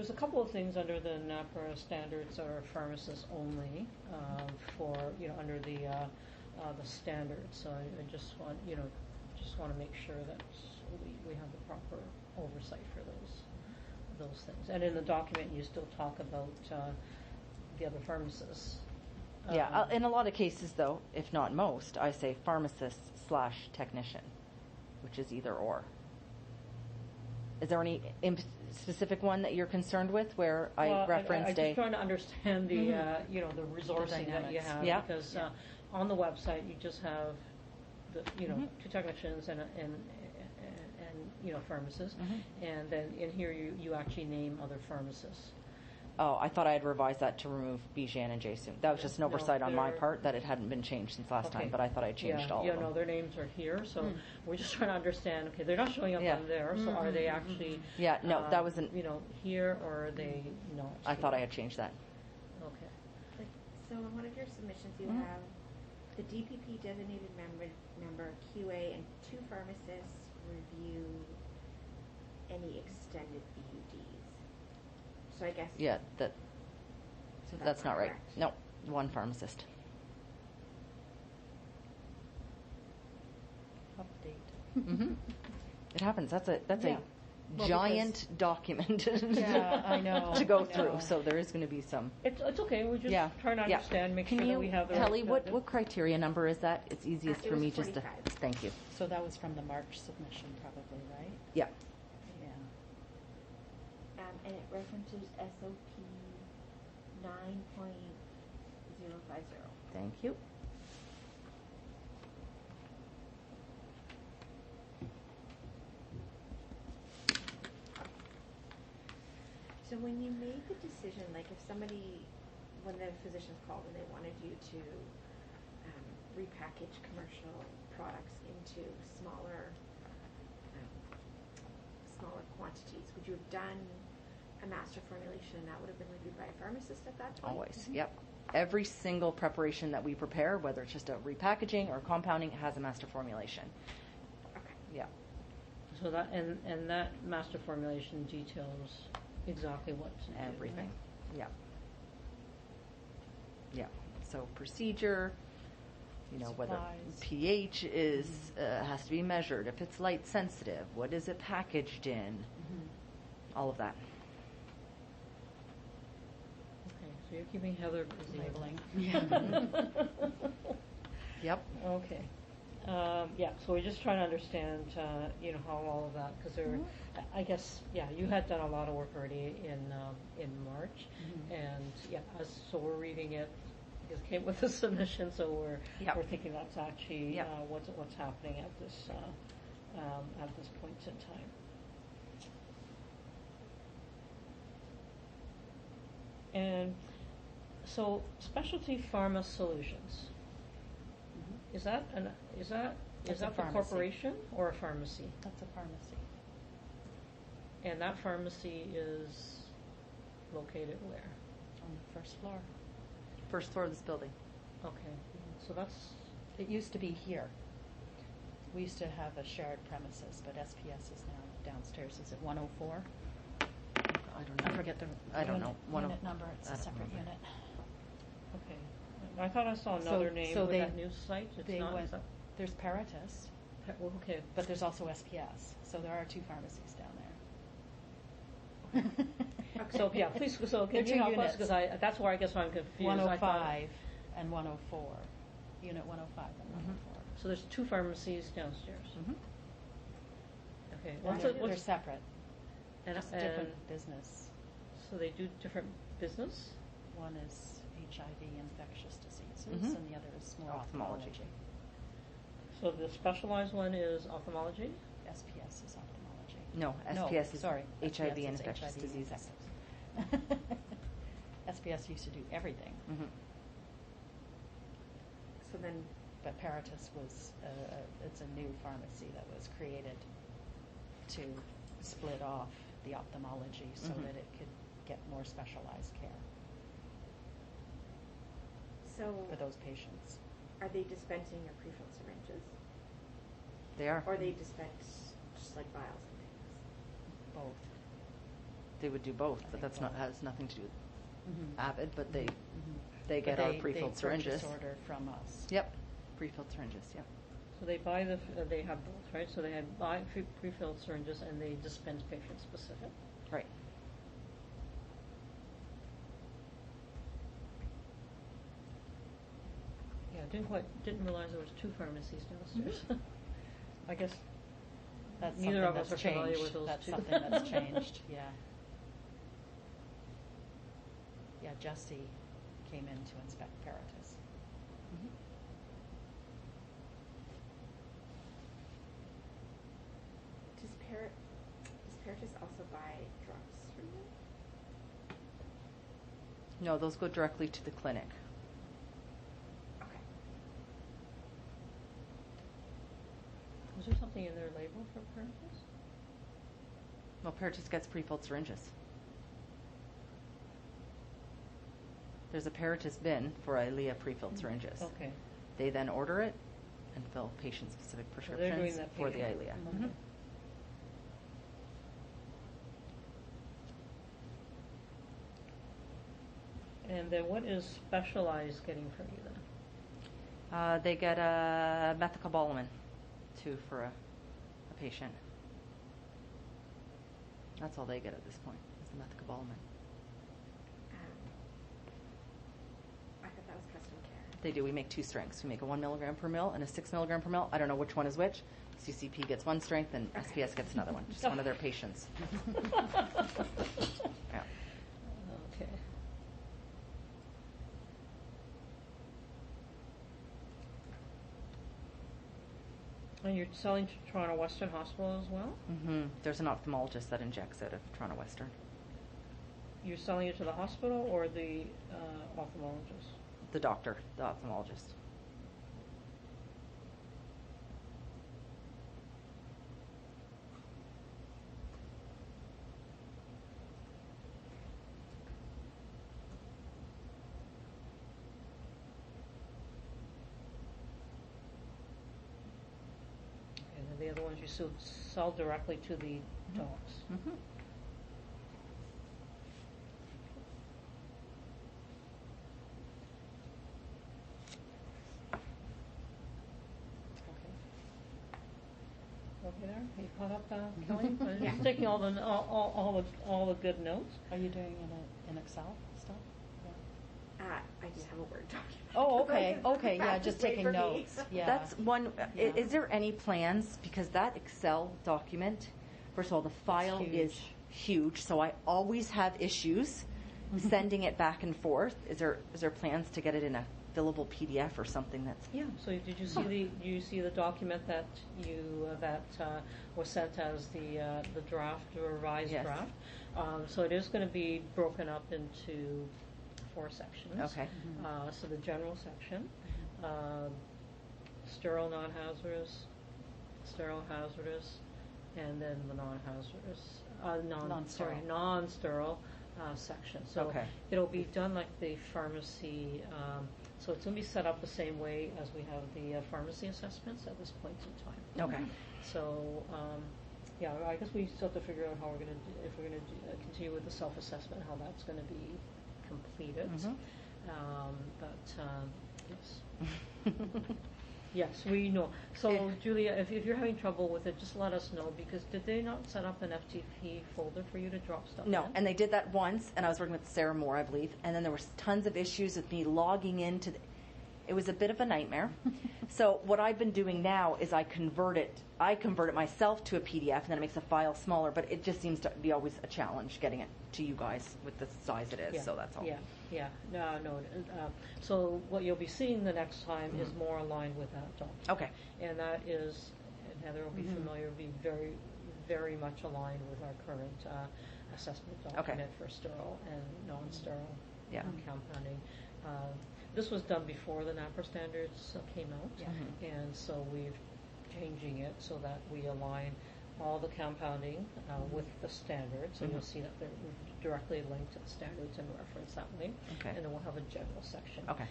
there's a couple of things under the NAPRA standards that are pharmacists only for, under the standards. So I just want, to make sure that we have the proper oversight for those things. And in the document, you still talk about the other pharmacists. In a lot of cases, though, if not most, I say pharmacist/technician, which is either or. Is there any specific one that you're concerned with where I referenced I'm just trying to understand the, the resourcing that you have. Yeah. Because on the website, you just have the, two technicians and pharmacists. And then in here, you actually name other pharmacists. Oh, I thought I had revised that to remove Bijan and Jason. That was just an oversight on my part that it hadn't been changed since last time, but I thought I changed all of them. Yeah, no, their names are here, so we're just trying to understand, okay, they're not showing up on there, so are they actually... Yeah, no, that wasn't... here, or are they not? I thought I had changed that. Okay. So in one of your submissions, you have the DPP designated member, QA, and 2 pharmacists review any extended BUDs. So I guess... Yeah, that's not right. Correct. No, 1 pharmacist. Update. It happens. That's a giant document I know, to go through. So there is going to be some... It's okay. We're just trying to understand, make sure that we have the Kelly, what criteria number is that? It's easiest for me just to... Thank you. So that was from the March submission probably, right? Yeah. And it references SOP 9.050. Thank you. So when you made the decision, like if somebody, when the physicians called and they wanted you to repackage commercial products into smaller quantities, would you have done a master formulation and that would have been reviewed by a pharmacist at that point? Always, yep. Every single preparation that we prepare, whether it's just a repackaging or compounding, has a master formulation. Okay. Yeah. So that and that master formulation details exactly what's everything. Yeah. Yeah. So procedure, whether pH is has to be measured, if it's light sensitive, what is it packaged in, all of that. Okay, so you're keeping Heather busy. Labeling. Yeah. Yep. Okay. So we're just trying to understand, how all of that, because I guess, you had done a lot of work already in March, and so we're reading it. It came with the submission, so we're thinking that's actually what's happening at this point in time. And so, Specialty Pharma Solutions. Is that the corporation or a pharmacy? That's a pharmacy. And that pharmacy is located where? On the first floor. First floor of this building. Okay, so that's... It used to be here. We used to have a shared premises, but SPS is now downstairs. Is it 104? I don't know. I forget the unit number. It's a separate unit. Okay. I thought I saw another name with that new site. There's Paratus. Okay. But there's also SPS. So there are 2 pharmacies down there. So please. So can you help us? Because that's where I guess I'm confused. 105 and 104. Unit 105 and 104. So there's 2 pharmacies downstairs. Okay. They're separate. And just different business. So they do different business? One is HIV, infectious diseases, and the other is more ophthalmology. So the specialized one is ophthalmology? SPS is ophthalmology. No, SPS is sorry. HIV SPS and is infectious HIV diseases. SPS used to do everything. So then... But Paratus was, it's a new pharmacy that was created to split off the ophthalmology so that it could get more specialized care. So for those patients. Are they dispensing your prefilled syringes? They are. Or they dispense just like vials and things? Both. they would do both, but that's not, has nothing to do with Mhm. Avid, but they But get our they pre-filled syringes. purchase order from us. Yep, pre-filled syringes, yep. So they buy they have both, right? So they have buy pre-filled syringes and they dispense patient specific. Right. Yeah, didn't realize there was 2 pharmacies downstairs. I guess That's neither something of us are that's familiar changed. with those That's 2. something that's changed, yeah. Yeah, Jesse came in to inspect Paratus. Does Paratus also buy drugs from you? No, those go directly to the clinic. Okay. Was there something in their label for Paratus? Well, Paratus gets pre-filled syringes. There's a Paratus bin for EYLEA pre-filled syringes. Okay. They then order it and fill patient-specific So they're doing prescriptions that for the patient. EYLEA. Okay. Mhm. And then what is Specialized getting from you then? They get a methacobalamin, too, for a patient. That's all they get at this point, is the methacobalamin. I thought that was custom care. They do. We make 2 strengths. We make a 1 milligram per mil and a 6 milligram per mil. I don't know which one is which. CCP gets one strength and SPS gets another one. Just one of their patients. Yeah. Okay. And you're selling to Toronto Western Hospital as well? Hmm. There's an ophthalmologist that injects out of Toronto Western. You're selling it to the hospital or the ophthalmologist? The doctor, the ophthalmologist. And then the other ones you sell directly to the docs? Mm-hmm. Okay there? You caught up, Kelly? I'm just taking all the good notes. Are you doing it in Excel still? I just have a Word document. Oh, okay, That's okay, the yeah, fastest just way taking for me. notes, yeah. That's one. Yeah. Is there any plans? Because that Excel document, first of all, the file is huge, so I always have issues sending it back and forth. Is there plans to get it in a fillable PDF or something that's? Yeah, so did you see the document that was sent as the draft, the revised Yes. draft? So it is going to be broken up into 4 sections. Okay. So the general section, sterile non-hazardous, sterile hazardous, and then the non-hazardous, Non-sterile. non-sterile section. So Okay. it'll be done like the pharmacy. So it's going to be set up the same way as we have the pharmacy assessments at this point in time. Okay. So, yeah, I guess we still have to figure out how we're going to, if we're going to continue with the self-assessment, how that's going to be completed. Mhm. Yes. Yes, we know. So, Julia, if you're having trouble with it, just let us know, because did they not set up an FTP folder for you to drop stuff No, in? and they did that once, and I was working with Sarah Moore, I believe, and then there was tons of issues with me logging into it was a bit of a nightmare. So what I've been doing now is I convert it myself to a PDF, and then it makes the file smaller, but it just seems to be always a challenge getting it to you guys with the size it is, Yeah, so that's all. Yeah. No. So what you'll be seeing the next time is more aligned with that document. Okay. And that is, and Heather will be familiar, will be very, very much aligned with our current assessment document for sterile and non-sterile Yeah. compounding. This was done before the NAPRA standards came out, Mhm. and so we're changing it so that we align all the compounding with the standards. So you'll Mhm. see that they're directly linked to the standards and reference that way. Okay. And then we'll have a general section. Okay.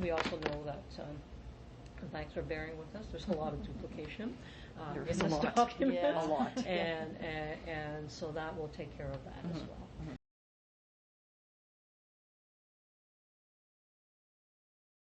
We also know that, and thanks for bearing with us, there's a lot of duplication. There in is a this lot. document. Yeah. A lot. And so that will take care of that as Mhm. well.